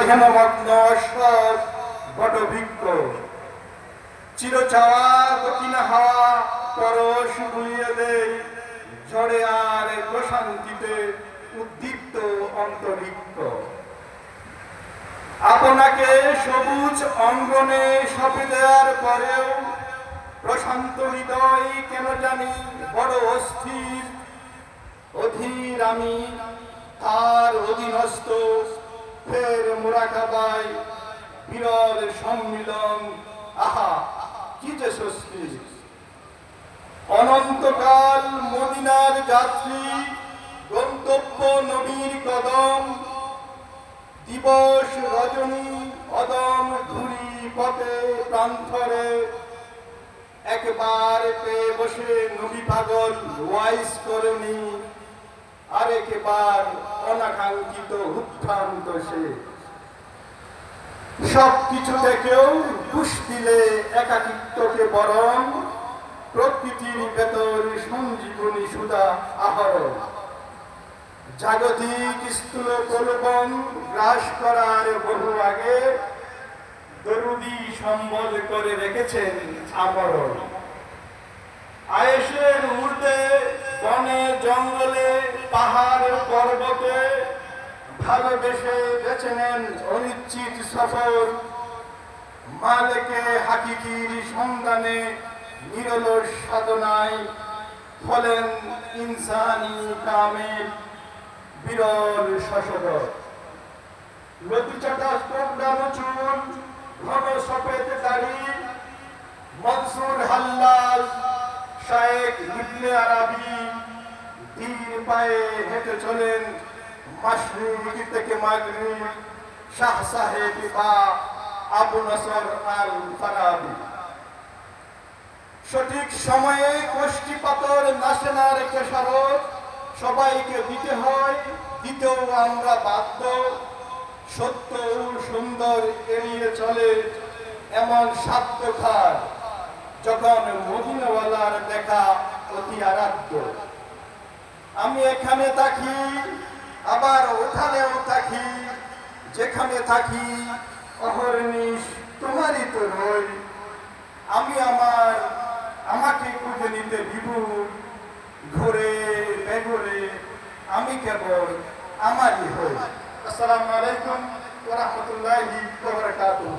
হেমমগ্ন অশ্বর বটবৃক্ষ, চিরচাওয়া দক্ষিণ হাওয়া পরশ বুলিয়ে দেয়, ঝড়ে আর প্রশান্তিতে উদ্দীপ্ত অন্তরিক্ষ। আপনাকে সবুজ অঙ্গনে সঁপে দেওয়ার পরেও প্রশান্ত হৃদয় কেন জানি বড় অস্থির। অধীর আমি তার অধীনস্থ, ফের মুরাকাবায় বিরল সম্মিলন। আহা কি যে স্বস্তি! অনন্তকাল মদিনার যাত্রী, গন্তব্য নবীর কদম। দিবস রজনী অদম ঘুরি পথে প্রান্তরে, একবার পেয়ে বসে নবী পাগল ওয়াইস করেনি, আরেকবার অনাকাঙ্ক্ষিত উত্থান্ত সে। সবকিছু থেকেও ঘুষ দিলে একাকিত্বকে বরং, প্রকৃতির ভেতর সঞ্জীবনী সুধা আহরণ। জাগতিক স্থূল প্রলোভন গ্রাস করার বহু আগে দরুদি সম্বল করে রেখেছেন আমরণ। আয়েশের ঊর্ধ্বে বনে জঙ্গলে পাহাড় পর্বতে, ভালোবেসে বেছে নেন অনিশ্চিত সফর। মালেকে হাকিকির সন্ধানে নিরলস সাধনায় হলেন ইনসানি কামেল বিরল সশোধর। লতিচাটা কোকড়ানো চুল, ঘন সফেদ দাড়ি, মনসুর হাল্লাল শায়েখ ইবনে আরাবি ধীর পায়ে হেঁটে চলেন মাশরিক থেকে মাগরিব। শাহ সাহেব বা আবু নসর আল ফারাবি। সঠিক সময়ে কোষ্ঠী পাথর নাসেনার কেশারত সবাইকে দিতে হয়, দিতেও আমরা বাধ্য। সত্য ও সুন্দর এড়িয়ে চলে এমন সাধ্য খার, যখন মদিনাওয়ালার দেখা অতি আরাধ্য। আমি এখানে থাকি, আবার ওখানেও থাকি, যেখানে থাকি অহর্নিশ তোমারই তো রই। আমি আমাকে খুঁজে নিতে বিভোর, ঘুরে বেঘুরে আমি কেবল আমারই হই। আসসালামু আলাইকুম ওয়া রাহমাতুল্লাহি ওয়া বারাকাতুহু।